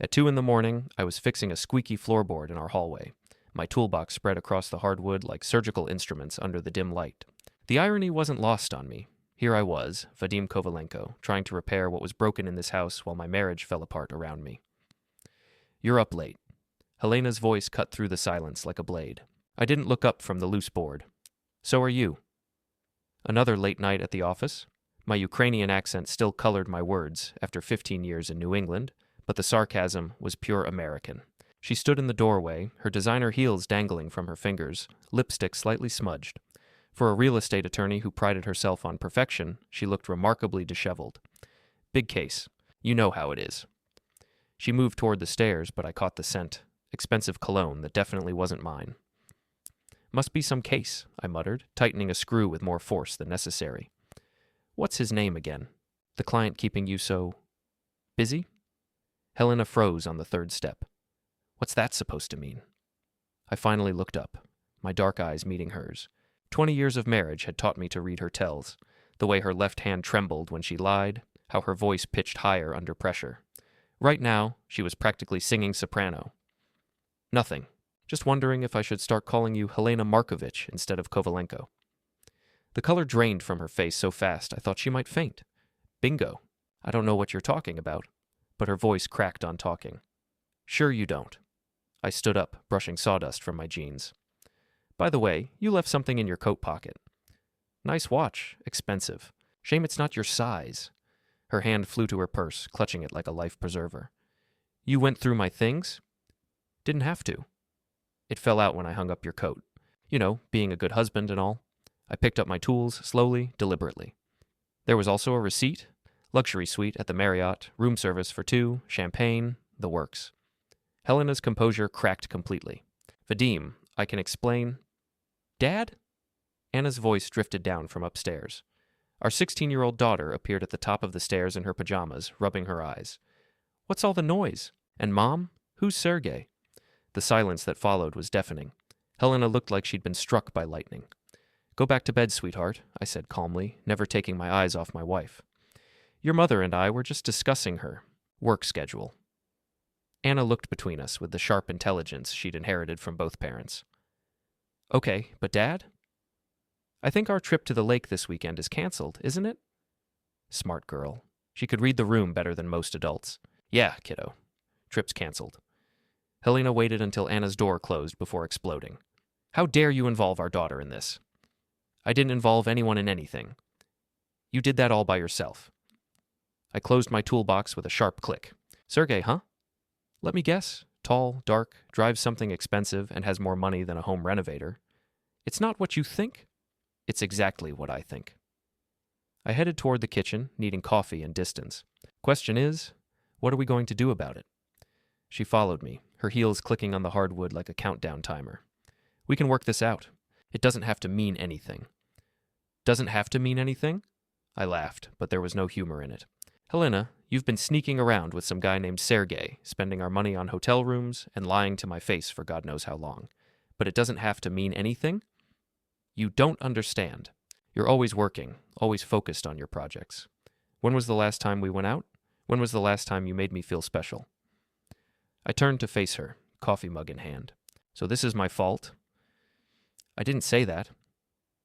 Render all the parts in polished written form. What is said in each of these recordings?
At 2 in the morning, I was fixing a squeaky floorboard in our hallway, my toolbox spread across the hardwood like surgical instruments under the dim light. The irony wasn't lost on me. Here I was, Vadim Kovalenko, trying to repair what was broken in this house while my marriage fell apart around me. "You're up late." Helena's voice cut through the silence like a blade. I didn't look up from the loose board. "So are you." Another late night at the office? My Ukrainian accent still colored my words after 15 years in New England, but the sarcasm was pure American. She stood in the doorway, her designer heels dangling from her fingers, lipstick slightly smudged. For a real estate attorney who prided herself on perfection, she looked remarkably disheveled. "Big case. You know how it is." She moved toward the stairs, but I caught the scent. Expensive cologne that definitely wasn't mine. "Must be some case," I muttered, tightening a screw with more force than necessary. "What's his name again? The client keeping you so busy?" Helena froze on the third step. What's that supposed to mean? I finally looked up, my dark eyes meeting hers. 20 years of marriage had taught me to read her tells, the way her left hand trembled when she lied, how her voice pitched higher under pressure. Right now, she was practically singing soprano. "Nothing. Just wondering if I should start calling you Helena Markovich instead of Kovalenko." The color drained from her face so fast I thought she might faint. "Bingo. I don't know what you're talking about." But her voice cracked on talking. "Sure you don't." I stood up, brushing sawdust from my jeans. "By the way, you left something in your coat pocket." "Nice watch. Expensive. Shame it's not your size." Her hand flew to her purse, clutching it like a life preserver. "You went through my things?" "Didn't have to." "It fell out when I hung up your coat. You know, being a good husband and all." I picked up my tools, slowly, deliberately. There was also a receipt. Luxury suite at the Marriott, room service for 2, champagne, the works. Helena's composure cracked completely. "Vadim, I can explain." "Dad?" Anna's voice drifted down from upstairs. Our 16-year-old daughter appeared at the top of the stairs in her pajamas, rubbing her eyes. "What's all the noise? And Mom? Who's Sergei?" The silence that followed was deafening. Helena looked like she'd been struck by lightning. "Go back to bed, sweetheart," I said calmly, never taking my eyes off my wife. "Your mother and I were just discussing her work schedule." Anna looked between us with the sharp intelligence she'd inherited from both parents. "Okay, but Dad?" "I think our trip to the lake this weekend is canceled, isn't it?" Smart girl. She could read the room better than most adults. "Yeah, kiddo. Trip's canceled." Helena waited until Anna's door closed before exploding. "How dare you involve our daughter in this?" "I didn't involve anyone in anything. You did that all by yourself." I closed my toolbox with a sharp click. "Sergei, huh? Let me guess. Tall, dark, drives something expensive, and has more money than a home renovator. It's not what you think?" "It's exactly what I think." I headed toward the kitchen, needing coffee and distance. Question is, what are we going to do about it? She followed me, her heels clicking on the hardwood like a countdown timer. "We can work this out. It doesn't have to mean anything." "Doesn't have to mean anything?" I laughed, but there was no humor in it. "Helena, you've been sneaking around with some guy named Sergei, spending our money on hotel rooms and lying to my face for God knows how long. But it doesn't have to mean anything?" "You don't understand. You're always working, always focused on your projects. When was the last time we went out? When was the last time you made me feel special?" I turned to face her, coffee mug in hand. "So this is my fault?" "I didn't say that."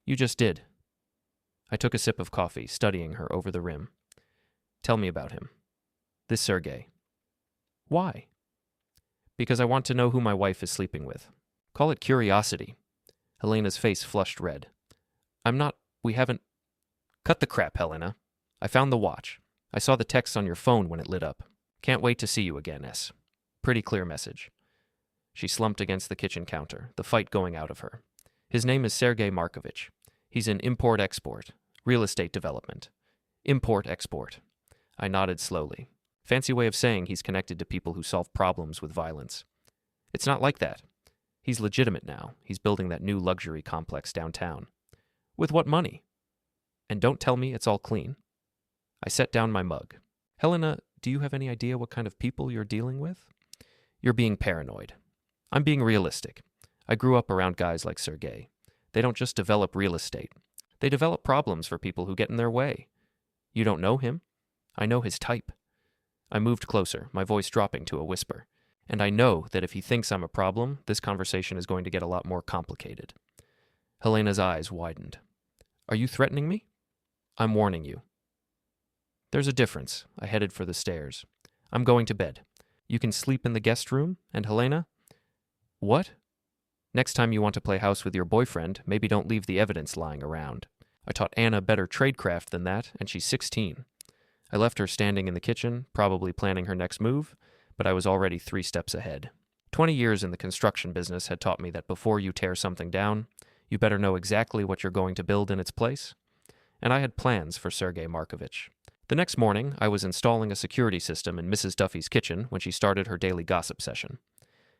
"You just did." I took a sip of coffee, studying her over the rim. "Tell me about him. This Sergei." "Why?" "Because I want to know who my wife is sleeping with. Call it curiosity." Helena's face flushed red. We haven't..." "Cut the crap, Helena. I found the watch. I saw the text on your phone when it lit up. Can't wait to see you again, S." Pretty clear message. She slumped against the kitchen counter, the fight going out of her. "His name is Sergei Markovich. He's in import-export, real estate development. Import-export." I nodded slowly. Fancy way of saying he's connected to people who solve problems with violence. "It's not like that. He's legitimate now. He's building that new luxury complex downtown." "With what money?" "And don't tell me it's all clean." I set down my mug. "Helena, do you have any idea what kind of people you're dealing with?" "You're being paranoid." "I'm being realistic. I grew up around guys like Sergei. They don't just develop real estate. They develop problems for people who get in their way. You don't know him. I know his type. I moved closer, my voice dropping to a whisper. And I know that if he thinks I'm a problem, this conversation is going to get a lot more complicated. Helena's eyes widened. Are you threatening me? I'm warning you. There's a difference. I headed for the stairs. I'm going to bed. You can sleep in the guest room, and Helena? What? Next time you want to play house with your boyfriend, maybe don't leave the evidence lying around. I taught Anna better tradecraft than that, and she's 16. I left her standing in the kitchen, probably planning her next move, but I was already 3 steps ahead. 20 years in the construction business had taught me that before you tear something down, you better know exactly what you're going to build in its place. And I had plans for Sergei Markovich. The next morning, I was installing a security system in Mrs. Duffy's kitchen when she started her daily gossip session.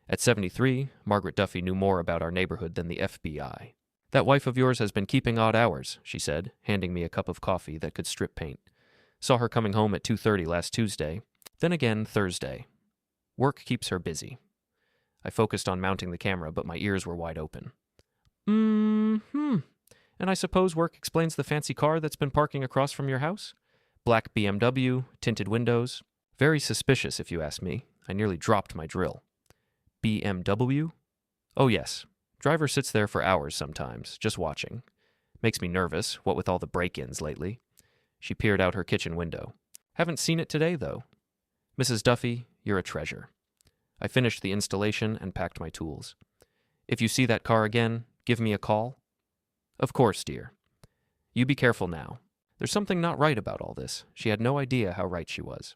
At 73, Margaret Duffy knew more about our neighborhood than the FBI. That wife of yours has been keeping odd hours, she said, handing me a cup of coffee that could strip paint. Saw her coming home at 2:30 last Tuesday, then again Thursday. Work keeps her busy. I focused on mounting the camera, but my ears were wide open. And I suppose work explains the fancy car that's been parking across from your house? Black BMW, tinted windows. Very suspicious, if you ask me. I nearly dropped my drill. BMW? Oh, yes. Driver sits there for hours sometimes, just watching. Makes me nervous, what with all the break-ins lately. She peered out her kitchen window. Haven't seen it today, though. Mrs. Duffy, you're a treasure. I finished the installation and packed my tools. If you see that car again, give me a call. Of course, dear. You be careful now. There's something not right about all this. She had no idea how right she was.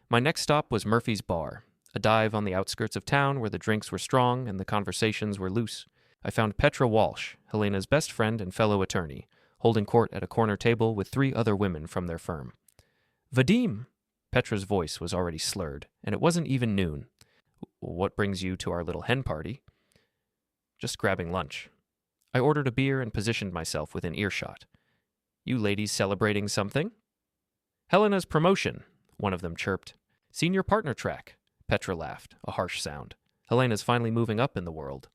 My next stop was Murphy's Bar, a dive on the outskirts of town where the drinks were strong and the conversations were loose. I found Petra Walsh, Helena's best friend and fellow attorney, holding court at a corner table with 3 other women from their firm. Vadim! Petra's voice was already slurred, and it wasn't even noon. What brings you to our little hen party? Just grabbing lunch. I ordered a beer and positioned myself within earshot. You ladies celebrating something? Helena's promotion, one of them chirped. Senior partner track. Petra laughed, a harsh sound. Helena's finally moving up in the world.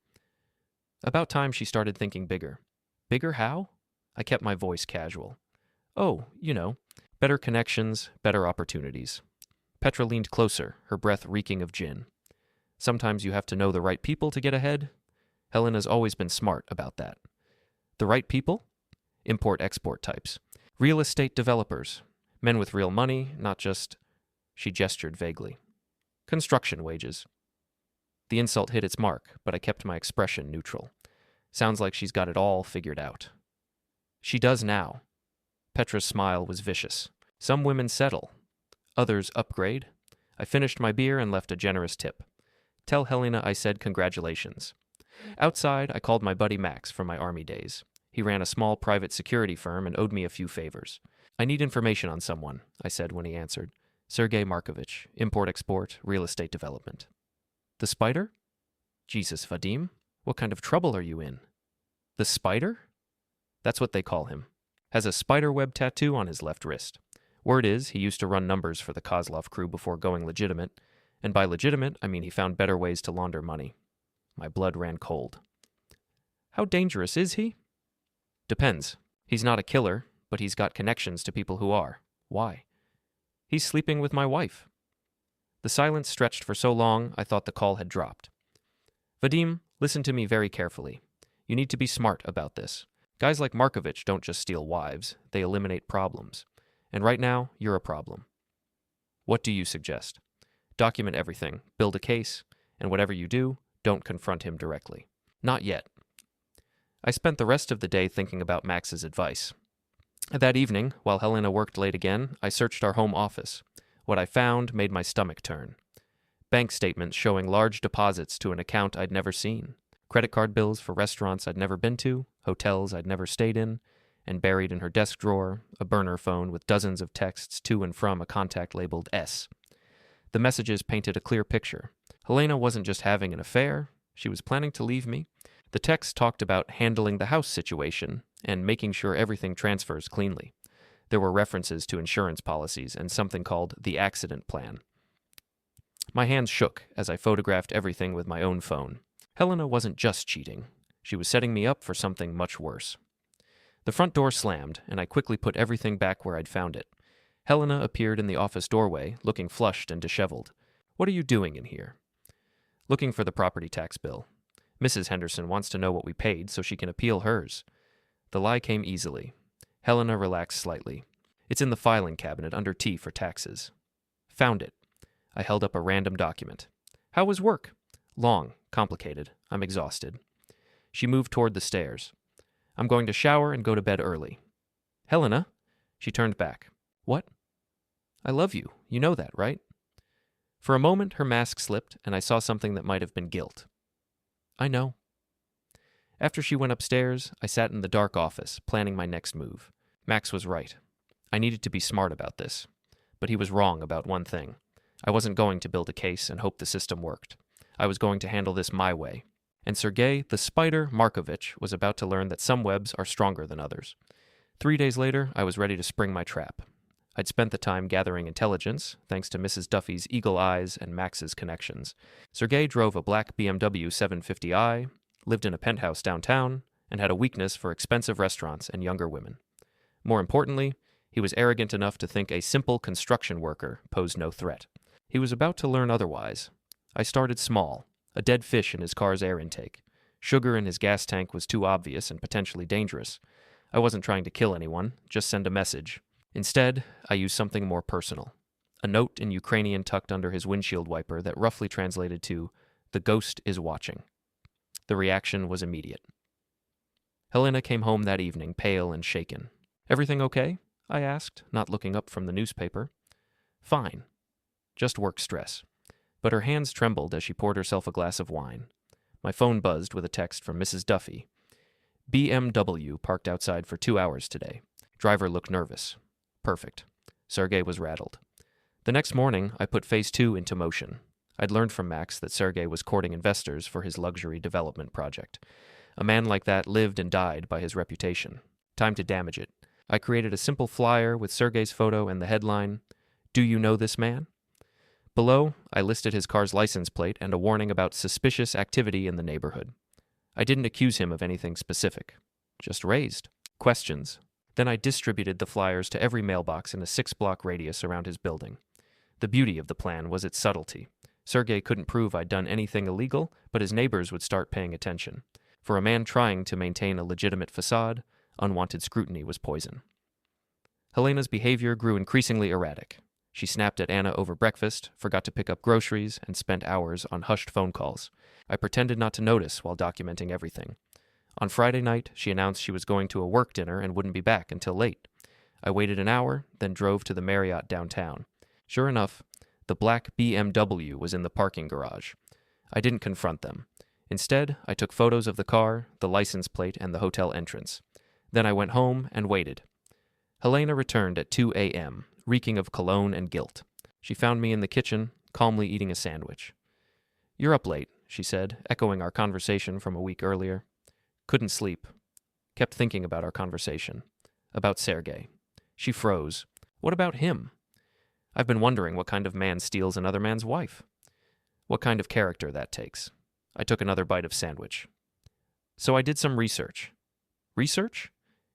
About time she started thinking bigger. Bigger how? I kept my voice casual. Oh, better connections, better opportunities. Petra leaned closer, her breath reeking of gin. Sometimes you have to know the right people to get ahead. Helena's always been smart about that. The right people? Import-export types. Real estate developers. Men with real money, not just... She gestured vaguely. Construction wages. The insult hit its mark, but I kept my expression neutral. Sounds like she's got it all figured out. She does now. Petra's smile was vicious. Some women settle. Others upgrade. I finished my beer and left a generous tip. Tell Helena I said congratulations. Outside, I called my buddy Max from my army days. He ran a small private security firm and owed me a few favors. I need information on someone, I said when he answered. Sergei Markovich, import-export, real estate development. The spider? Jesus, Vadim, what kind of trouble are you in? The spider? That's what they call him. Has a spider web tattoo on his left wrist. Word is, he used to run numbers for the Kozlov crew before going legitimate, and by legitimate, I mean he found better ways to launder money. My blood ran cold. How dangerous is he? Depends. He's not a killer, but he's got connections to people who are. Why? He's sleeping with my wife. The silence stretched for so long, I thought the call had dropped. Vadim, listen to me very carefully. You need to be smart about this. Guys like Markovich don't just steal wives, they eliminate problems. And right now, you're a problem. What do you suggest? Document everything, build a case, and whatever you do, don't confront him directly. Not yet. I spent the rest of the day thinking about Max's advice. That evening, while Helena worked late again, I searched our home office. What I found made my stomach turn. Bank statements showing large deposits to an account I'd never seen. Credit card bills for restaurants I'd never been to, hotels I'd never stayed in, and buried in her desk drawer, a burner phone with dozens of texts to and from a contact labeled S. The messages painted a clear picture. Helena wasn't just having an affair, she was planning to leave me. The text talked about handling the house situation and making sure everything transfers cleanly. There were references to insurance policies and something called the accident plan. My hands shook as I photographed everything with my own phone. Helena wasn't just cheating. She was setting me up for something much worse. The front door slammed, and I quickly put everything back where I'd found it. Helena appeared in the office doorway, looking flushed and disheveled. "What are you doing in here?" "Looking for the property tax bill. Mrs. Henderson wants to know what we paid so she can appeal hers." The lie came easily. Helena relaxed slightly. "It's in the filing cabinet under T for taxes." "Found it." I held up a random document. "How was work?" "Long, complicated. I'm exhausted." She moved toward the stairs. "I'm going to shower and go to bed early." "Helena?" She turned back. "What?" "I love you. You know that, right?" For a moment, her mask slipped, and I saw something that might have been guilt. "I know." After she went upstairs, I sat in the dark office, planning my next move. Max was right. I needed to be smart about this. But he was wrong about one thing. I wasn't going to build a case and hope the system worked. I was going to handle this my way. And Sergei, the spider Markovich, was about to learn that some webs are stronger than others. 3 days later, I was ready to spring my trap. I'd spent the time gathering intelligence, thanks to Mrs. Duffy's eagle eyes and Max's connections. Sergei drove a black BMW 750i, lived in a penthouse downtown, and had a weakness for expensive restaurants and younger women. More importantly, he was arrogant enough to think a simple construction worker posed no threat. He was about to learn otherwise. I started small, a dead fish in his car's air intake. Sugar in his gas tank was too obvious and potentially dangerous. I wasn't trying to kill anyone, just send a message. Instead, I used something more personal. A note in Ukrainian tucked under his windshield wiper that roughly translated to, "The ghost is watching." The reaction was immediate. Helena came home that evening, pale and shaken. "Everything okay?" I asked, not looking up from the newspaper. "Fine. Just work stress." But her hands trembled as she poured herself a glass of wine. My phone buzzed with a text from Mrs. Duffy. "BMW parked outside for 2 hours today. Driver looked nervous." Perfect. Sergei was rattled. The next morning, I put phase 2 into motion. I'd learned from Max that Sergei was courting investors for his luxury development project. A man like that lived and died by his reputation. Time to damage it. I created a simple flyer with Sergei's photo and the headline, "Do you know this man?" Below, I listed his car's license plate and a warning about suspicious activity in the neighborhood. I didn't accuse him of anything specific, just raised questions. Then I distributed the flyers to every mailbox in a 6-block radius around his building. The beauty of the plan was its subtlety. Sergei couldn't prove I'd done anything illegal, but his neighbors would start paying attention. For a man trying to maintain a legitimate facade, unwanted scrutiny was poison. Helena's behavior grew increasingly erratic. She snapped at Anna over breakfast, forgot to pick up groceries, and spent hours on hushed phone calls. I pretended not to notice while documenting everything. On Friday night, she announced she was going to a work dinner and wouldn't be back until late. I waited an hour, then drove to the Marriott downtown. Sure enough, the black BMW was in the parking garage. I didn't confront them. Instead, I took photos of the car, the license plate, and the hotel entrance. Then I went home and waited. Helena returned at 2 a.m., reeking of cologne and guilt. She found me in the kitchen, calmly eating a sandwich. "You're up late," she said, echoing our conversation from a week earlier. Couldn't sleep. Kept thinking about our conversation. About Sergei. She froze. What about him? I've been wondering what kind of man steals another man's wife. What kind of character that takes. I took another bite of sandwich. So I did some research. Research?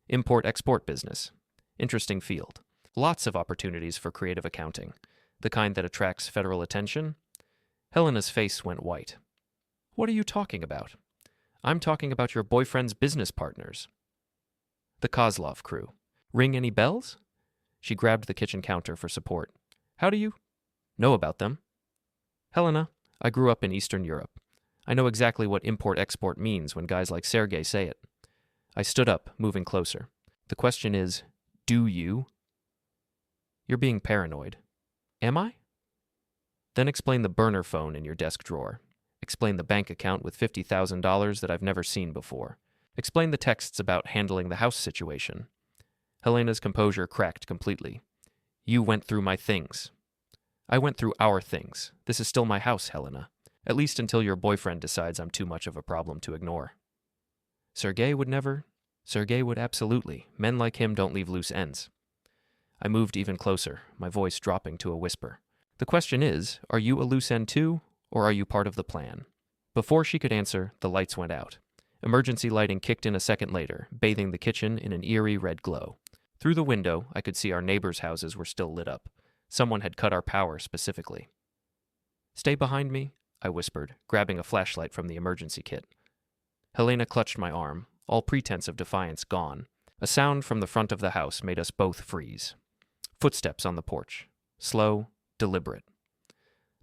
Import-export business. Interesting field. Lots of opportunities for creative accounting. The kind that attracts federal attention. Helena's face went white. What are you talking about? I'm talking about your boyfriend's business partners. The Kozlov crew. Ring any bells? She grabbed the kitchen counter for support. How do you know about them? Helena, I grew up in Eastern Europe. I know exactly what import-export means when guys like Sergei say it. I stood up, moving closer. The question is, do you? You're being paranoid. Am I? Then explain the burner phone in your desk drawer. Explain the bank account with $50,000 that I've never seen before. Explain the texts about handling the house situation. Helena's composure cracked completely. You went through my things. I went through our things. This is still my house, Helena. At least until your boyfriend decides I'm too much of a problem to ignore. Sergei would never. Sergei would absolutely. Men like him don't leave loose ends. I moved even closer, my voice dropping to a whisper. The question is, are you a loose end too, or are you part of the plan? Before she could answer, the lights went out. Emergency lighting kicked in a second later, bathing the kitchen in an eerie red glow. Through the window, I could see our neighbors' houses were still lit up. Someone had cut our power specifically. "Stay behind me," I whispered, grabbing a flashlight from the emergency kit. Helena clutched my arm, all pretense of defiance gone. A sound from the front of the house made us both freeze. Footsteps on the porch. Slow, deliberate.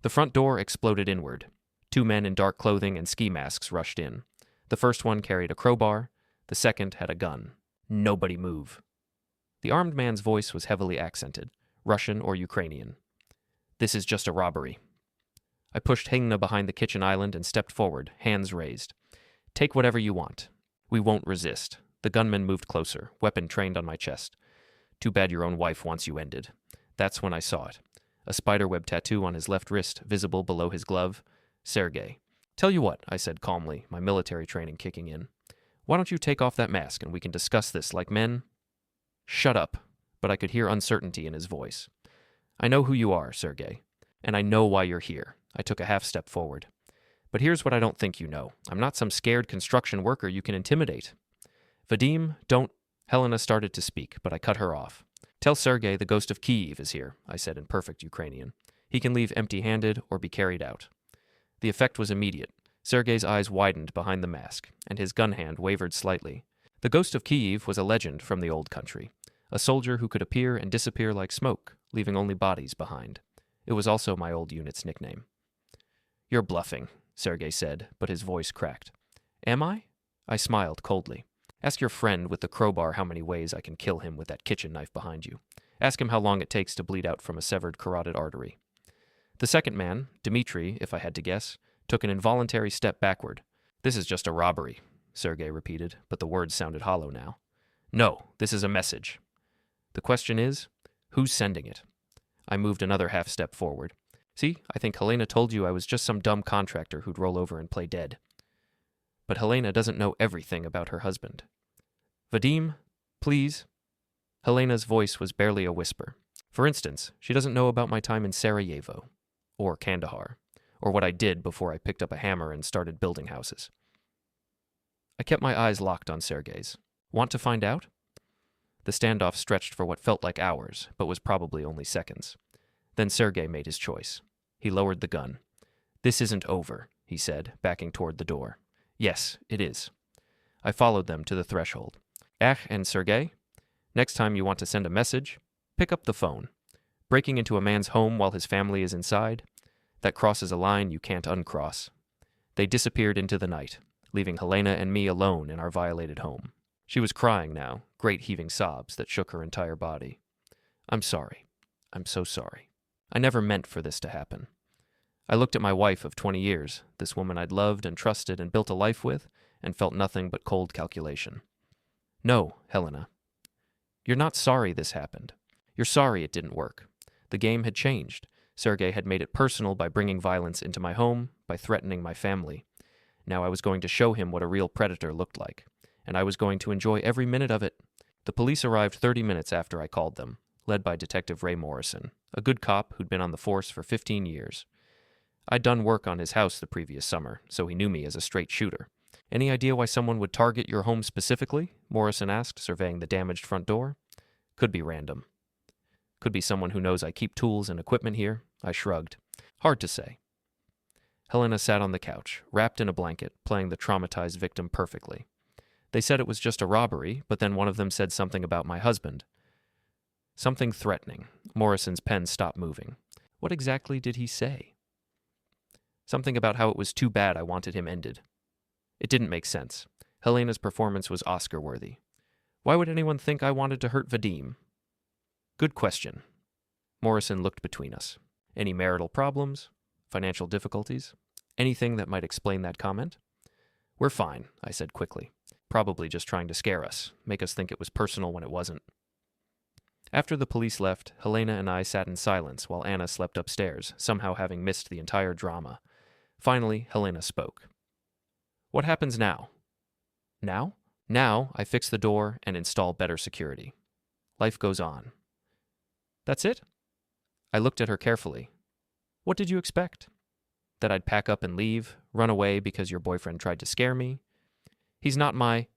The front door exploded inward. 2 men in dark clothing and ski masks rushed in. The first one carried a crowbar. The second had a gun. "Nobody move." The armed man's voice was heavily accented, Russian or Ukrainian. "This is just a robbery." I pushed Helena behind the kitchen island and stepped forward, hands raised. "Take whatever you want. We won't resist." The gunman moved closer, weapon trained on my chest. "Too bad your own wife wants you ended." That's when I saw it. A spiderweb tattoo on his left wrist, visible below his glove. Sergei. "Tell you what," I said calmly, my military training kicking in. "Why don't you take off that mask and we can discuss this like men?" "Shut up," but I could hear uncertainty in his voice. "I know who you are, Sergei, and I know why you're here." I took a half step forward. "But here's what I don't think you know. I'm not some scared construction worker you can intimidate." "Vadim, don't—" Helena started to speak, but I cut her off. "Tell Sergei the Ghost of Kyiv is here," I said in perfect Ukrainian. "He can leave empty-handed or be carried out." The effect was immediate. Sergei's eyes widened behind the mask, and his gun hand wavered slightly. The Ghost of Kyiv was a legend from the old country, a soldier who could appear and disappear like smoke, leaving only bodies behind. It was also my old unit's nickname. "You're bluffing," Sergei said, but his voice cracked. "Am I?" I smiled coldly. "Ask your friend with the crowbar how many ways I can kill him with that kitchen knife behind you. Ask him how long it takes to bleed out from a severed carotid artery." The second man, Dmitri, if I had to guess, took an involuntary step backward. "This is just a robbery," Sergei repeated, but the words sounded hollow now. "No, this is a message. The question is, who's sending it?" I moved another half step forward. "See, I think Helena told you I was just some dumb contractor who'd roll over and play dead." "But Helena doesn't know everything about her husband." "Vadim, please." Helena's voice was barely a whisper. "For instance, she doesn't know about my time in Sarajevo, or Kandahar, or what I did before I picked up a hammer and started building houses." I kept my eyes locked on Sergei's. "Want to find out?" The standoff stretched for what felt like hours, but was probably only seconds. Then Sergei made his choice. He lowered the gun. "This isn't over," he said, backing toward the door. "Yes, it is." I followed them to the threshold. And Sergei, next time you want to send a message, pick up the phone. Breaking into a man's home while his family is inside, that crosses a line you can't uncross." They disappeared into the night, leaving Helena and me alone in our violated home. She was crying now, great heaving sobs that shook her entire body. "I'm sorry. I'm so sorry. I never meant for this to happen." I looked at my wife of 20 years, this woman I'd loved and trusted and built a life with, and felt nothing but cold calculation. "No, Helena. You're not sorry this happened. You're sorry it didn't work. The game had changed. Sergei had made it personal by bringing violence into my home, by threatening my family. Now I was going to show him what a real predator looked like, and I was going to enjoy every minute of it." The police arrived 30 minutes after I called them, led by Detective Ray Morrison, a good cop who'd been on the force for 15 years. I'd done work on his house the previous summer, so he knew me as a straight shooter. "Any idea why someone would target your home specifically?" Morrison asked, surveying the damaged front door. "Could be random. Could be someone who knows I keep tools and equipment here." I shrugged. "Hard to say." Helena sat on the couch, wrapped in a blanket, playing the traumatized victim perfectly. "They said it was just a robbery, but then one of them said something about my husband. Something threatening." Morrison's pen stopped moving. "What exactly did he say?" "Something about how it was too bad I wanted him ended." It didn't make sense. Helena's performance was Oscar-worthy. "Why would anyone think I wanted to hurt Vadim?" "Good question." Morrison looked between us. "Any marital problems? Financial difficulties? Anything that might explain that comment?" "We're fine," I said quickly. "Probably just trying to scare us, make us think it was personal when it wasn't." After the police left, Helena and I sat in silence while Anna slept upstairs, somehow having missed the entire drama. Finally, Helena spoke. "What happens now?" "Now?" "Now, I fix the door and install better security. Life goes on." "That's it?" I looked at her carefully. "What did you expect? That I'd pack up and leave, run away because your boyfriend tried to scare me? He's not my—"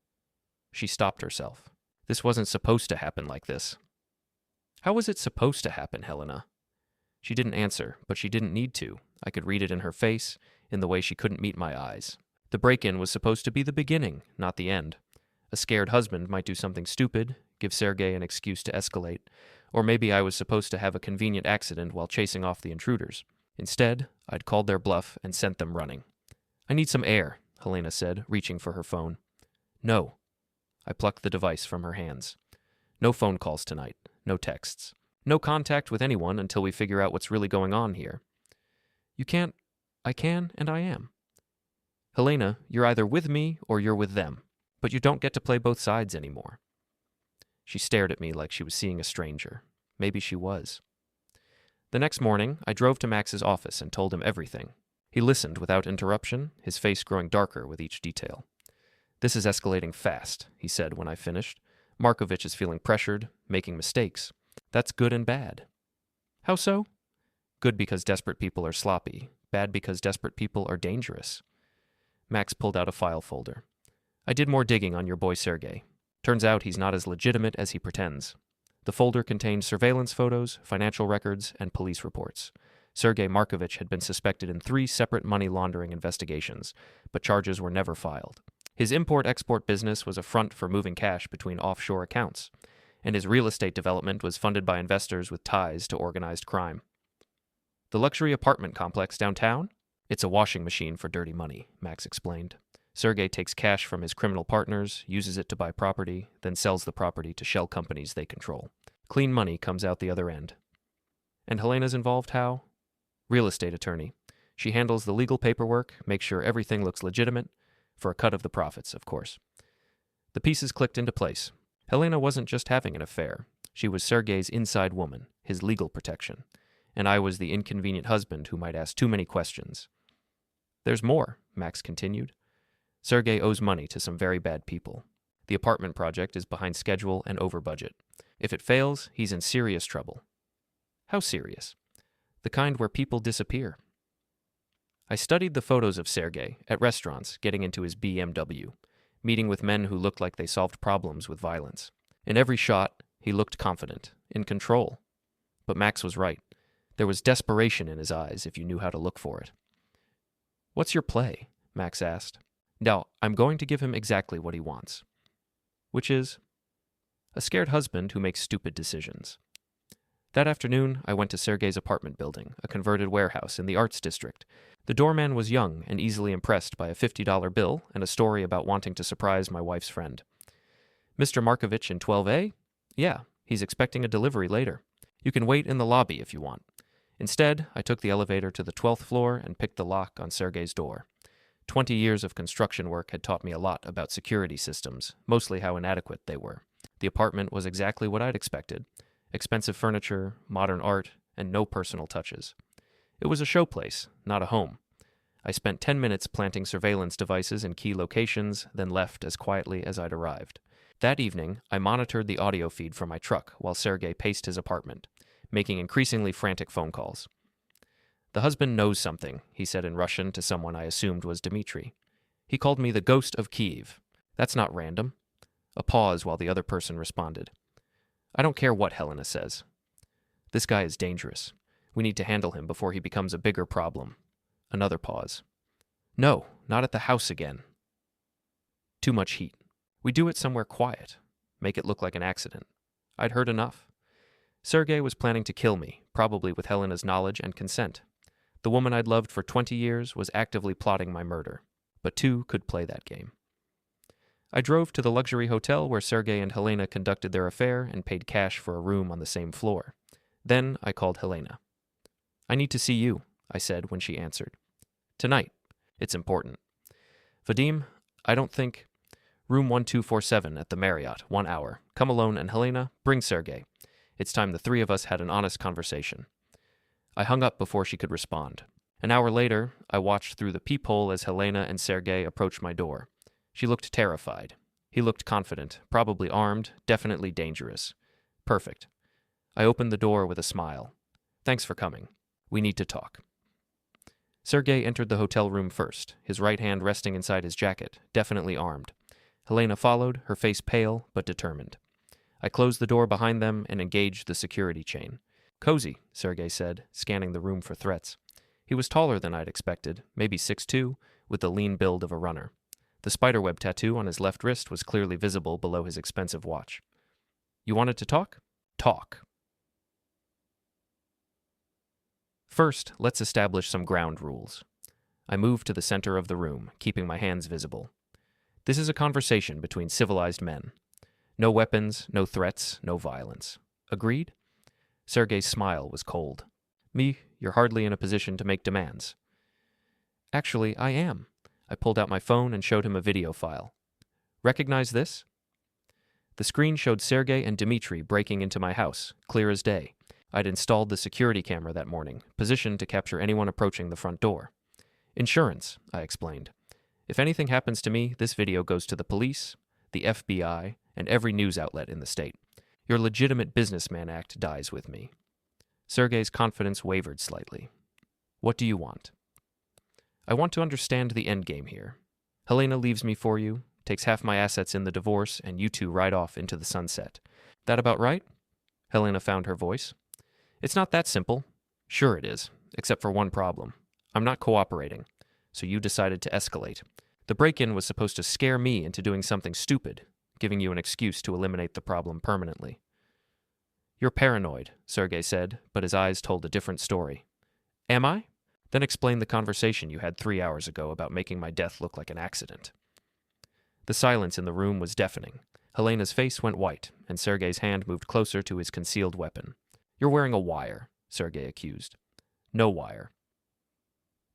She stopped herself. This wasn't supposed to happen like this. How was it supposed to happen, Helena? She didn't answer, but she didn't need to. I could read it in her face, in the way she couldn't meet my eyes. The break-in was supposed to be the beginning, not the end. A scared husband might do something stupid, give Sergei an excuse to escalate, or maybe I was supposed to have a convenient accident while chasing off the intruders. Instead, I'd called their bluff and sent them running. I need some air, Helena said, reaching for her phone. No. I plucked the device from her hands. No phone calls tonight, no texts. No contact with anyone until we figure out what's really going on here. You can't. I can, and I am. Helena, you're either with me or you're with them, but you don't get to play both sides anymore. She stared at me like she was seeing a stranger. Maybe she was. The next morning, I drove to Max's office and told him everything. He listened without interruption, his face growing darker with each detail. This is escalating fast, he said when I finished. Markovich is feeling pressured, making mistakes. That's good and bad. How so? Good because desperate people are sloppy. Bad because desperate people are dangerous. Max pulled out a file folder. I did more digging on your boy Sergei. Turns out he's not as legitimate as he pretends. The folder contained surveillance photos, financial records, and police reports. Sergei Markovich had been suspected in 3 separate money laundering investigations, but charges were never filed. His import-export business was a front for moving cash between offshore accounts, and his real estate development was funded by investors with ties to organized crime. The luxury apartment complex downtown? It's a washing machine for dirty money, Max explained. Sergei takes cash from his criminal partners, uses it to buy property, then sells the property to shell companies they control. Clean money comes out the other end. And Helena's involved how? Real estate attorney. She handles the legal paperwork, makes sure everything looks legitimate, for a cut of the profits, of course. The pieces clicked into place. Helena wasn't just having an affair. She was Sergei's inside woman, his legal protection. And I was the inconvenient husband who might ask too many questions. There's more, Max continued. Sergei owes money to some very bad people. The apartment project is behind schedule and over budget. If it fails, he's in serious trouble. How serious? The kind where people disappear. I studied the photos of Sergei at restaurants getting into his BMW, meeting with men who looked like they solved problems with violence. In every shot, he looked confident, in control. But Max was right. There was desperation in his eyes if you knew how to look for it. What's your play? Max asked. Now, I'm going to give him exactly what he wants. Which is a scared husband who makes stupid decisions. That afternoon, I went to Sergei's apartment building, a converted warehouse in the arts district. The doorman was young and easily impressed by a $50 bill and a story about wanting to surprise my wife's friend. Mr. Markovich in 12A? Yeah, he's expecting a delivery later. You can wait in the lobby if you want. Instead, I took the elevator to the 12th floor and picked the lock on Sergei's door. 20 years of construction work had taught me a lot about security systems, mostly how inadequate they were. The apartment was exactly what I'd expected. Expensive furniture, modern art, and no personal touches. It was a showplace, not a home. I spent 10 minutes planting surveillance devices in key locations, then left as quietly as I'd arrived. That evening, I monitored the audio feed from my truck while Sergei paced his apartment, making increasingly frantic phone calls. The husband knows something, he said in Russian to someone I assumed was Dmitri. He called me the Ghost of Kyiv. That's not random. A pause while the other person responded. I don't care what Helena says. This guy is dangerous. We need to handle him before he becomes a bigger problem. Another pause. No, not at the house again. Too much heat. We do it somewhere quiet. Make it look like an accident. I'd heard enough. Sergei was planning to kill me, probably with Helena's knowledge and consent. The woman I'd loved for 20 years was actively plotting my murder, but 2 could play that game. I drove to the luxury hotel where Sergei and Helena conducted their affair and paid cash for a room on the same floor. Then I called Helena. I need to see you, I said when she answered. Tonight. It's important. Vadim, I don't think... Room 1247 at the Marriott, 1 hour. Come alone, and Helena, bring Sergei. It's time the 3 of us had an honest conversation. I hung up before she could respond. An hour later, I watched through the peephole as Helena and Sergei approached my door. She looked terrified. He looked confident, probably armed, definitely dangerous. Perfect. I opened the door with a smile. Thanks for coming. We need to talk. Sergei entered the hotel room first, his right hand resting inside his jacket, definitely armed. Helena followed, her face pale but determined. I closed the door behind them and engaged the security chain. "Cozy," Sergei said, scanning the room for threats. He was taller than I'd expected, maybe 6'2", with the lean build of a runner. The spiderweb tattoo on his left wrist was clearly visible below his expensive watch. "You wanted to talk?" "Talk." First, let's establish some ground rules. I moved to the center of the room, keeping my hands visible. This is a conversation between civilized men. No weapons, no threats, no violence. Agreed? Sergei's smile was cold. "Me, you're hardly in a position to make demands." "Actually, I am." I pulled out my phone and showed him a video file. "Recognize this?" The screen showed Sergei and Dmitri breaking into my house, clear as day. I'd installed the security camera that morning, positioned to capture anyone approaching the front door. "Insurance," I explained. "If anything happens to me, this video goes to the police, the FBI, and every news outlet in the state. Your legitimate businessman act dies with me." Sergei's confidence wavered slightly. "What do you want?" "I want to understand the endgame here. Helena leaves me for you, takes half my assets in the divorce, and you two ride off into the sunset. That about right?" Helena found her voice. "It's not that simple." "Sure it is, except for one problem. I'm not cooperating, so you decided to escalate. The break-in was supposed to scare me into doing something stupid, giving you an excuse to eliminate the problem permanently." "You're paranoid," Sergei said, but his eyes told a different story. "Am I? Then explain the conversation you had 3 hours ago about making my death look like an accident." The silence in the room was deafening. Helena's face went white, and Sergei's hand moved closer to his concealed weapon. "You're wearing a wire," Sergei accused. "No wire."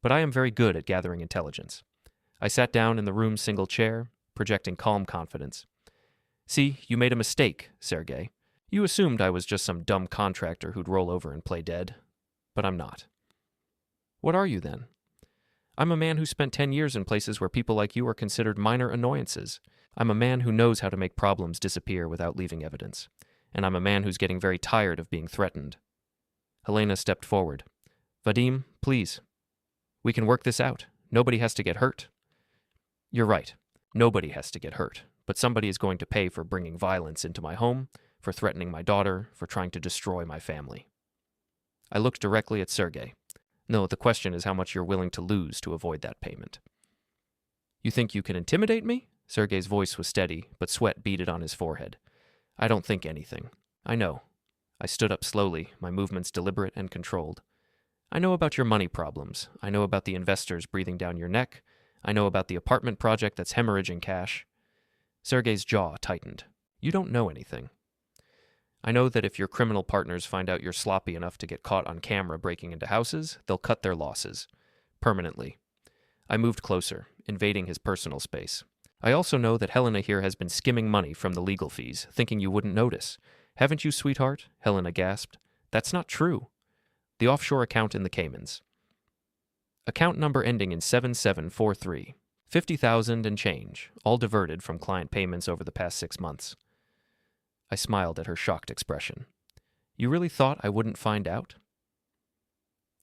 But I am very good at gathering intelligence. I sat down in the room's single chair, projecting calm confidence. "See, you made a mistake, Sergei. You assumed I was just some dumb contractor who'd roll over and play dead. But I'm not." "What are you, then?" "I'm a man who spent 10 years in places where people like you are considered minor annoyances. I'm a man who knows how to make problems disappear without leaving evidence. And I'm a man who's getting very tired of being threatened." Helena stepped forward. "Vadim, please. We can work this out. Nobody has to get hurt." "You're right. Nobody has to get hurt. But somebody is going to pay for bringing violence into my home, for threatening my daughter, for trying to destroy my family." I looked directly at Sergei. "No, the question is how much you're willing to lose to avoid that payment." "You think you can intimidate me?" Sergei's voice was steady, but sweat beaded on his forehead. "I don't think anything. I know." I stood up slowly, my movements deliberate and controlled. "I know about your money problems. I know about the investors breathing down your neck. I know about the apartment project that's hemorrhaging cash." Sergei's jaw tightened. "You don't know anything." "I know that if your criminal partners find out you're sloppy enough to get caught on camera breaking into houses, they'll cut their losses. Permanently." I moved closer, invading his personal space. "I also know that Helena here has been skimming money from the legal fees, thinking you wouldn't notice. Haven't you, sweetheart?" Helena gasped. "That's not true." "The offshore account in the Caymans. Account number ending in 7743. 50,000 and change, all diverted from client payments over the past 6 months. I smiled at her shocked expression. "You really thought I wouldn't find out?"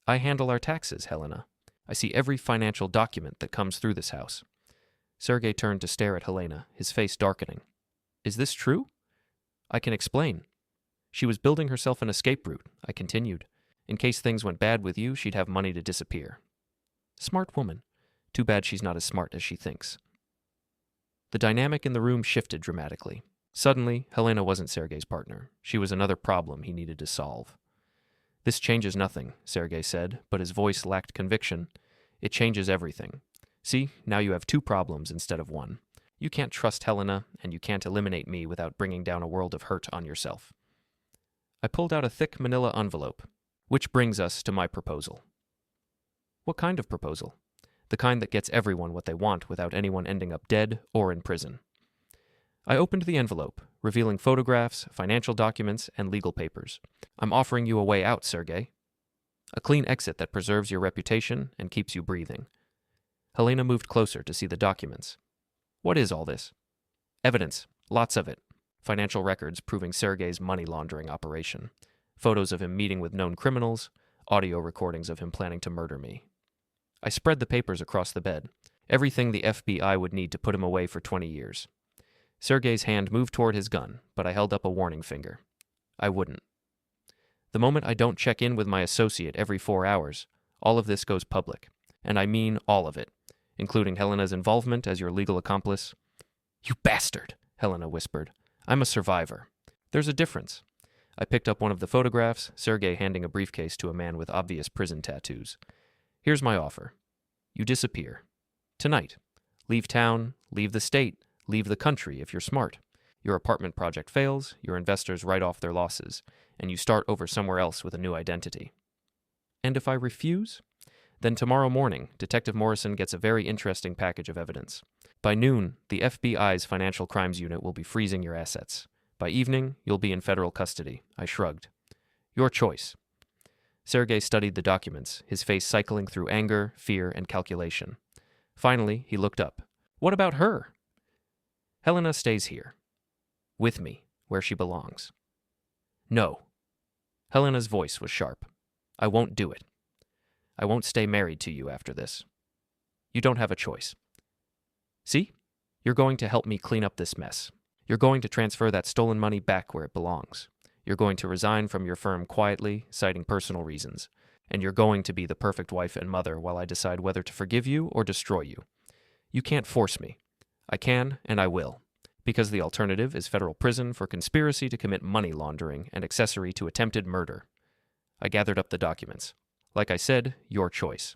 "I handle our taxes, Helena. I see every financial document that comes through this house." Sergei turned to stare at Helena, his face darkening. "Is this true?" "I can explain. She was building herself an escape route," I continued. "In case things went bad with you, she'd have money to disappear." "Smart woman. Too bad she's not as smart as she thinks." The dynamic in the room shifted dramatically. Suddenly, Helena wasn't Sergei's partner. She was another problem he needed to solve. "This changes nothing," Sergei said, but his voice lacked conviction. "It changes everything. See, now you have 2 problems instead of 1. You can't trust Helena, and you can't eliminate me without bringing down a world of hurt on yourself." I pulled out a thick manila envelope. "Which brings us to my proposal." "What kind of proposal?" "The kind that gets everyone what they want without anyone ending up dead or in prison." I opened the envelope, revealing photographs, financial documents, and legal papers. "I'm offering you a way out, Sergei. A clean exit that preserves your reputation and keeps you breathing." Helena moved closer to see the documents. "What is all this?" "Evidence. Lots of it. Financial records proving Sergei's money laundering operation. Photos of him meeting with known criminals. Audio recordings of him planning to murder me." I spread the papers across the bed. Everything the FBI would need to put him away for 20 years. Sergei's hand moved toward his gun, but I held up a warning finger. I wouldn't. The moment I don't check in with my associate every 4 hours, all of this goes public. And I mean all of it, including Helena's involvement as your legal accomplice. You bastard, Helena whispered. I'm a survivor. There's a difference. I picked up one of the photographs, Sergei handing a briefcase to a man with obvious prison tattoos. Here's my offer. You disappear. Tonight. Leave town, leave the state, leave the country if you're smart. Your apartment project fails, your investors write off their losses, and you start over somewhere else with a new identity. And if I refuse? Then tomorrow morning, Detective Morrison gets a very interesting package of evidence. By noon, the FBI's Financial Crimes Unit will be freezing your assets. By evening, you'll be in federal custody. I shrugged. Your choice. Sergei studied the documents, his face cycling through anger, fear, and calculation. Finally, he looked up. What about her? Helena stays here. With me, where she belongs. No. Helena's voice was sharp. I won't do it. I won't stay married to you after this. You don't have a choice. See? You're going to help me clean up this mess. You're going to transfer that stolen money back where it belongs. You're going to resign from your firm quietly, citing personal reasons. And you're going to be the perfect wife and mother while I decide whether to forgive you or destroy you. You can't force me. I can, and I will. Because the alternative is federal prison for conspiracy to commit money laundering and accessory to attempted murder. I gathered up the documents. Like I said, your choice.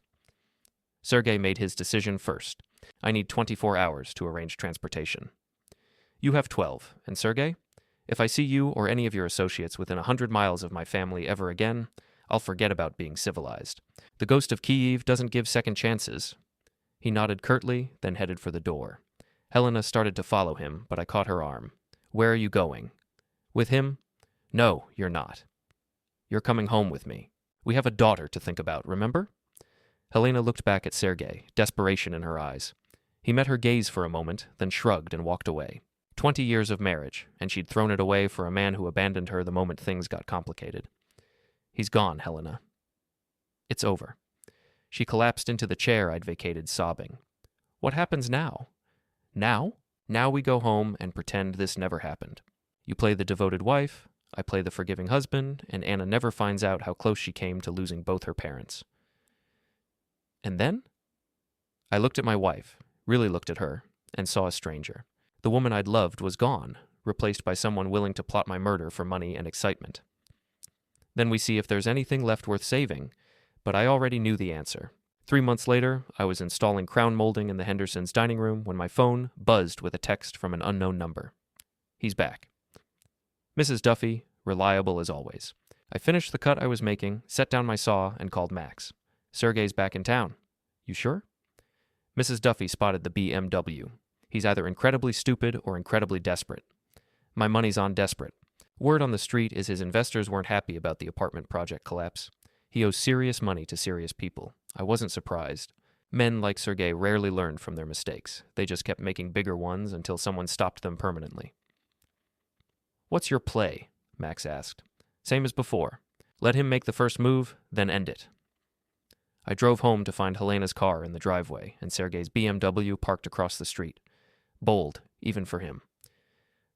Sergei made his decision first. I need 24 hours to arrange transportation. You have 12, and Sergei? If I see you or any of your associates within 100 miles of my family ever again, I'll forget about being civilized. The Ghost of Kyiv doesn't give second chances. He nodded curtly, then headed for the door. Helena started to follow him, but I caught her arm. Where are you going? With him? No, you're not. You're coming home with me. We have a daughter to think about, remember? Helena looked back at Sergei, desperation in her eyes. He met her gaze for a moment, then shrugged and walked away. 20 years of marriage, and she'd thrown it away for a man who abandoned her the moment things got complicated. He's gone, Helena. It's over. She collapsed into the chair I'd vacated, sobbing. What happens now? Now? Now we go home and pretend this never happened. You play the devoted wife, I play the forgiving husband, and Anna never finds out how close she came to losing both her parents. And then? I looked at my wife, really looked at her, and saw a stranger. The woman I'd loved was gone, replaced by someone willing to plot my murder for money and excitement. Then we see if there's anything left worth saving, but I already knew the answer. 3 months later, I was installing crown molding in the Hendersons' dining room when my phone buzzed with a text from an unknown number. He's back. Mrs. Duffy, reliable as always. I finished the cut I was making, set down my saw, and called Max. Sergei's back in town. You sure? Mrs. Duffy spotted the BMW. He's either incredibly stupid or incredibly desperate. My money's on desperate. Word on the street is his investors weren't happy about the apartment project collapse. He owes serious money to serious people. I wasn't surprised. Men like Sergei rarely learned from their mistakes. They just kept making bigger ones until someone stopped them permanently. What's your play? Max asked. Same as before. Let him make the first move, then end it. I drove home to find Helena's car in the driveway and Sergei's BMW parked across the street. Bold, even for him.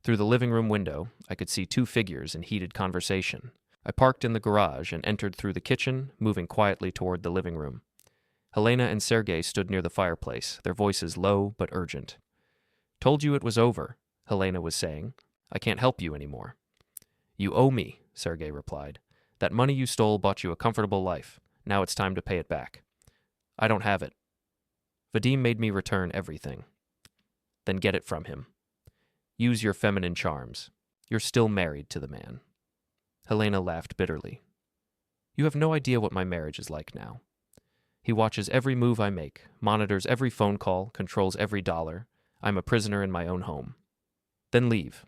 Through the living room window, I could see 2 figures in heated conversation. I parked in the garage and entered through the kitchen, moving quietly toward the living room. Helena and Sergei stood near the fireplace, their voices low but urgent. Told you it was over, Helena was saying. I can't help you anymore. You owe me, Sergei replied. That money you stole bought you a comfortable life. Now it's time to pay it back. I don't have it. Vadim made me return everything. Then get it from him. Use your feminine charms. You're still married to the man. Helena laughed bitterly. You have no idea what my marriage is like now. He watches every move I make, monitors every phone call, controls every dollar. I'm a prisoner in my own home. Then leave.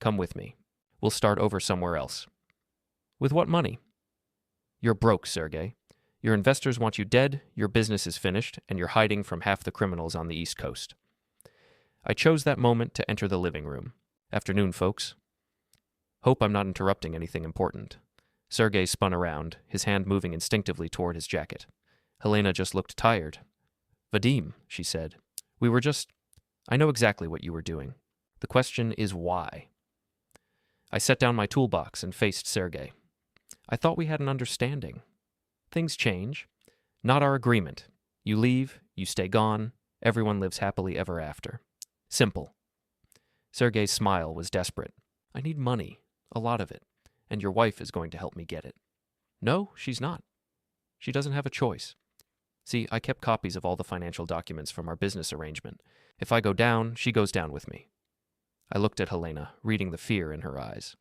Come with me. We'll start over somewhere else. With what money? You're broke, Sergei. Your investors want you dead, your business is finished, and you're hiding from half the criminals on the East Coast. I chose that moment to enter the living room. Afternoon, folks. Hope I'm not interrupting anything important. Sergei spun around, his hand moving instinctively toward his jacket. Helena just looked tired. Vadim, she said. I know exactly what you were doing. The question is why. I set down my toolbox and faced Sergei. I thought we had an understanding. Things change. Not our agreement. You leave, you stay gone, everyone lives happily ever after. Simple. Sergei's smile was desperate. I need money, a lot of it, and your wife is going to help me get it. No, she's not. She doesn't have a choice. See, I kept copies of all the financial documents from our business arrangement. If I go down, she goes down with me. I looked at Helena, reading the fear in her eyes.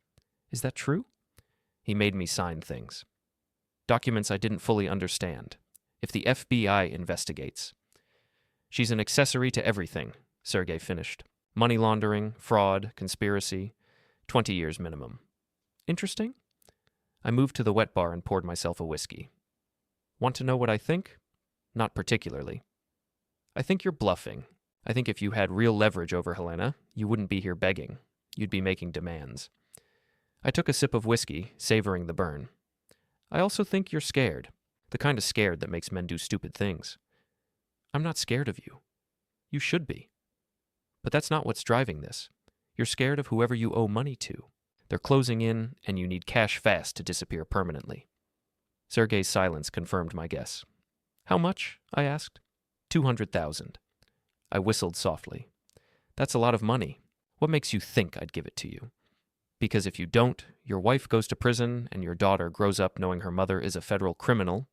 Is that true? He made me sign things. Documents I didn't fully understand. If the FBI investigates. She's an accessory to everything, Sergei finished. Money laundering, fraud, conspiracy, 20 years minimum. Interesting? I moved to the wet bar and poured myself a whiskey. Want to know what I think? Not particularly. I think you're bluffing. I think if you had real leverage over Helena, you wouldn't be here begging. You'd be making demands. I took a sip of whiskey, savoring the burn. I also think you're scared. The kind of scared that makes men do stupid things. I'm not scared of you. You should be. But that's not what's driving this. You're scared of whoever you owe money to. They're closing in, and you need cash fast to disappear permanently. Sergei's silence confirmed my guess. How much? I asked. 200,000. I whistled softly. That's a lot of money. What makes you think I'd give it to you? Because if you don't, your wife goes to prison and your daughter grows up knowing her mother is a federal criminal.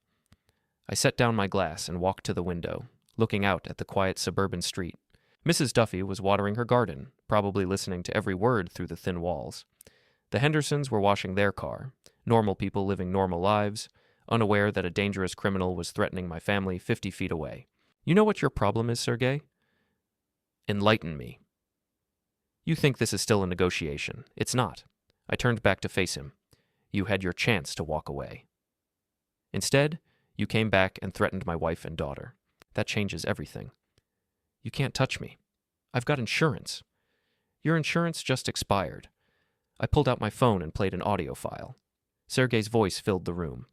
I set down my glass and walked to the window, looking out at the quiet suburban street. Mrs. Duffy was watering her garden, probably listening to every word through the thin walls. The Hendersons were washing their car, normal people living normal lives, unaware that a dangerous criminal was threatening my family 50 feet away. You know what your problem is, Sergei? Enlighten me. You think this is still a negotiation. It's not. I turned back to face him. You had your chance to walk away. Instead, you came back and threatened my wife and daughter. That changes everything. You can't touch me. I've got insurance. Your insurance just expired. I pulled out my phone and played an audio file. Sergei's voice filled the room.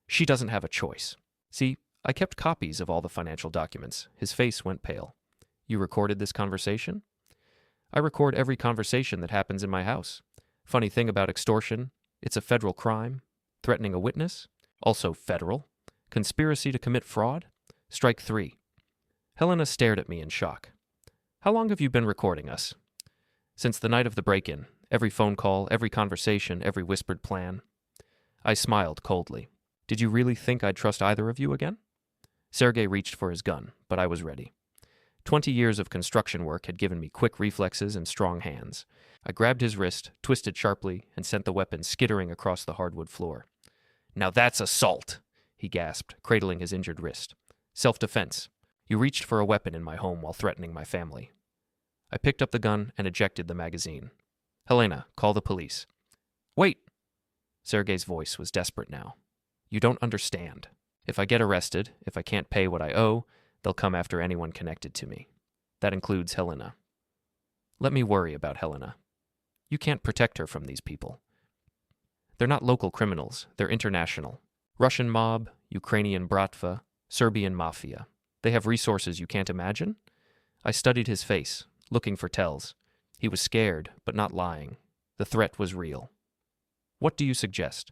She doesn't have a choice. See, I kept copies of all the financial documents. His face went pale. You recorded this conversation? I record every conversation that happens in my house. Funny thing about extortion, it's a federal crime. Threatening a witness, also federal. Conspiracy to commit fraud, strike 3. Helena stared at me in shock. How long have you been recording us? Since the night of the break-in. Every phone call, every conversation, every whispered plan. I smiled coldly. Did you really think I'd trust either of you again? Sergei reached for his gun, but I was ready. 20 years of construction work had given me quick reflexes and strong hands. I grabbed his wrist, twisted sharply, and sent the weapon skittering across the hardwood floor. Now that's assault, he gasped, cradling his injured wrist. Self-defense. You reached for a weapon in my home while threatening my family. I picked up the gun and ejected the magazine. Helena, call the police. Wait! Sergei's voice was desperate now. You don't understand. If I get arrested, if I can't pay what I owe, they'll come after anyone connected to me. That includes Helena. Let me worry about Helena. You can't protect her from these people. They're not local criminals, they're international. Russian mob, Ukrainian bratva, Serbian mafia. They have resources you can't imagine? I studied his face, looking for tells. He was scared, but not lying. The threat was real. What do you suggest?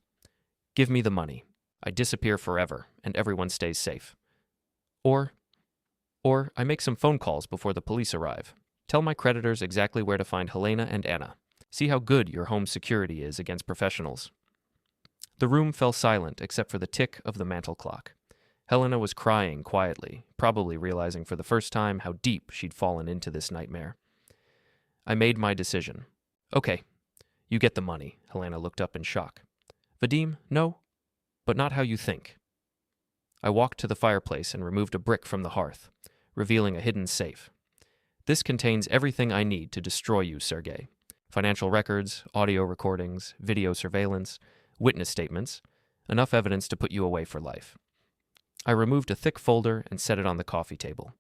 Give me the money. I disappear forever, and everyone stays safe. Or I make some phone calls before the police arrive. Tell my creditors exactly where to find Helena and Anna. See how good your home security is against professionals. The room fell silent except for the tick of the mantel clock. Helena was crying quietly, probably realizing for the first time how deep she'd fallen into this nightmare. I made my decision. Okay, you get the money. Helena looked up in shock. Vadim, no, but not how you think. I walked to the fireplace and removed a brick from the hearth, revealing a hidden safe. This contains everything I need to destroy you, Sergei. Financial records, audio recordings, video surveillance, witness statements, enough evidence to put you away for life. I removed a thick folder and set it on the coffee table.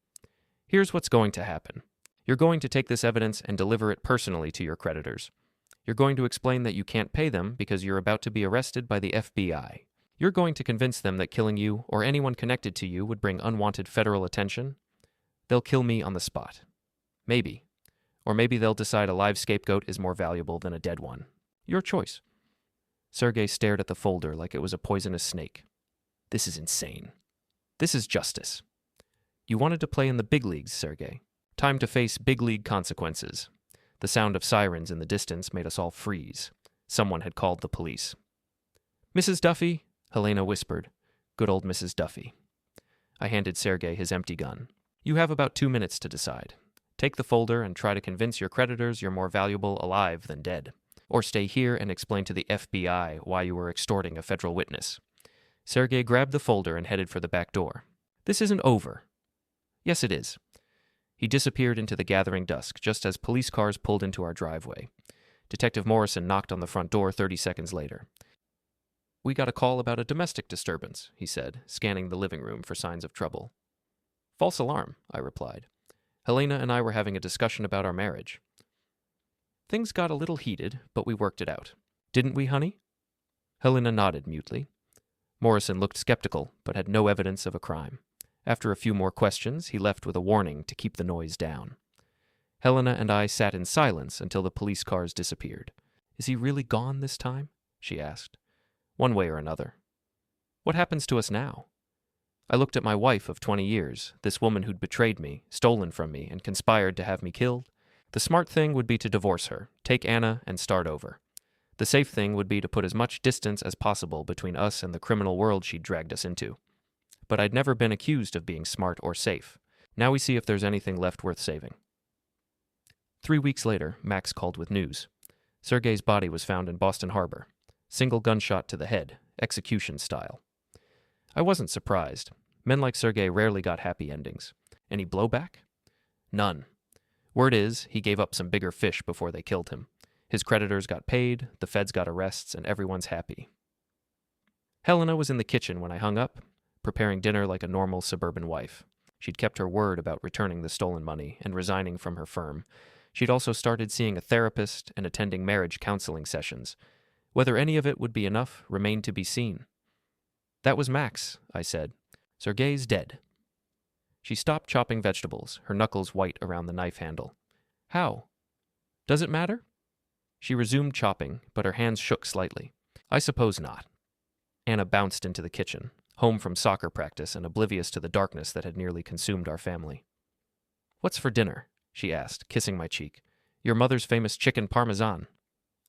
Here's what's going to happen. You're going to take this evidence and deliver it personally to your creditors. You're going to explain that you can't pay them because you're about to be arrested by the FBI. You're going to convince them that killing you or anyone connected to you would bring unwanted federal attention. They'll kill me on the spot. Maybe. Or maybe they'll decide a live scapegoat is more valuable than a dead one. Your choice. Sergei stared at the folder like it was a poisonous snake. This is insane. This is justice. You wanted to play in the big leagues, Sergei. Time to face big league consequences. The sound of sirens in the distance made us all freeze. Someone had called the police. Mrs. Duffy, Helena whispered. Good old Mrs. Duffy. I handed Sergei his empty gun. You have about 2 minutes to decide. Take the folder and try to convince your creditors you're more valuable alive than dead. Or stay here and explain to the FBI why you were extorting a federal witness. Sergei grabbed the folder and headed for the back door. This isn't over. Yes, it is. He disappeared into the gathering dusk just as police cars pulled into our driveway. Detective Morrison knocked on the front door 30 seconds later. We got a call about a domestic disturbance, he said, scanning the living room for signs of trouble. False alarm, I replied. Helena and I were having a discussion about our marriage. Things got a little heated, but we worked it out. Didn't we, honey? Helena nodded mutely. Morrison looked skeptical, but had no evidence of a crime. After a few more questions, he left with a warning to keep the noise down. Helena and I sat in silence until the police cars disappeared. Is he really gone this time? She asked. One way or another. What happens to us now? I looked at my wife of 20 years, this woman who'd betrayed me, stolen from me, and conspired to have me killed. The smart thing would be to divorce her, take Anna, and start over. The safe thing would be to put as much distance as possible between us and the criminal world she'd dragged us into. But I'd never been accused of being smart or safe. Now we see if there's anything left worth saving. 3 weeks later, Max called with news. Sergei's body was found in Boston Harbor. Single gunshot to the head, execution style. I wasn't surprised. Men like Sergei rarely got happy endings. Any blowback? None. Word is, he gave up some bigger fish before they killed him. His creditors got paid, the feds got arrests, and everyone's happy. Helena was in the kitchen when I hung up, preparing dinner like a normal suburban wife. She'd kept her word about returning the stolen money and resigning from her firm. She'd also started seeing a therapist and attending marriage counseling sessions. Whether any of it would be enough remained to be seen. That was Max, I said. Sergei's dead. She stopped chopping vegetables, her knuckles white around the knife handle. How? Does it matter? She resumed chopping, but her hands shook slightly. I suppose not. Anna bounced into the kitchen, home from soccer practice and oblivious to the darkness that had nearly consumed our family. What's for dinner? She asked, kissing my cheek. Your mother's famous chicken parmesan.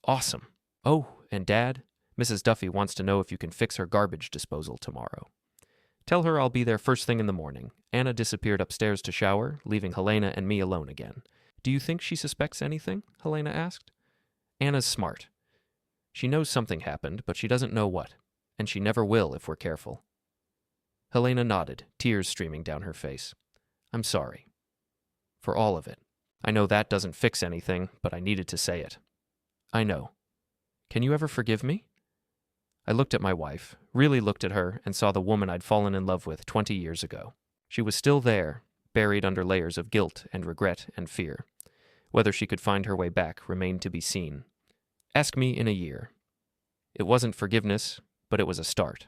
Awesome. Oh, and Dad, Mrs. Duffy wants to know if you can fix her garbage disposal tomorrow. Tell her I'll be there first thing in the morning. Anna disappeared upstairs to shower, leaving Helena and me alone again. Do you think she suspects anything? Helena asked. Anna's smart. She knows something happened, but she doesn't know what, and she never will if we're careful. Helena nodded, tears streaming down her face. I'm sorry. For all of it. I know that doesn't fix anything, but I needed to say it. I know. Can you ever forgive me? I looked at my wife, really looked at her, and saw the woman I'd fallen in love with 20 years ago. She was still there, buried under layers of guilt and regret and fear. Whether she could find her way back remained to be seen. Ask me in a year. It wasn't forgiveness, but it was a start.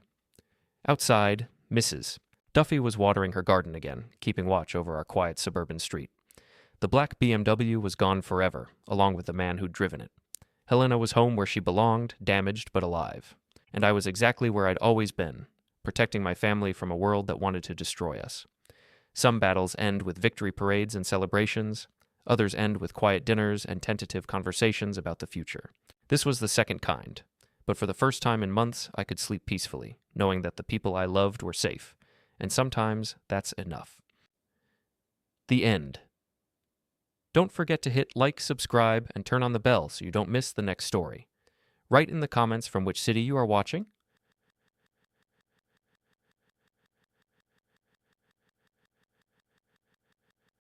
Outside, Mrs. Duffy was watering her garden again, keeping watch over our quiet suburban street. The black BMW was gone forever, along with the man who'd driven it. Helena was home where she belonged, damaged but alive. And I was exactly where I'd always been, protecting my family from a world that wanted to destroy us. Some battles end with victory parades and celebrations. Others end with quiet dinners and tentative conversations about the future. This was the second kind, but for the first time in months, I could sleep peacefully, knowing that the people I loved were safe. And sometimes that's enough. The end. Don't forget to hit like, subscribe, and turn on the bell so you don't miss the next story. Write in the comments from which city you are watching,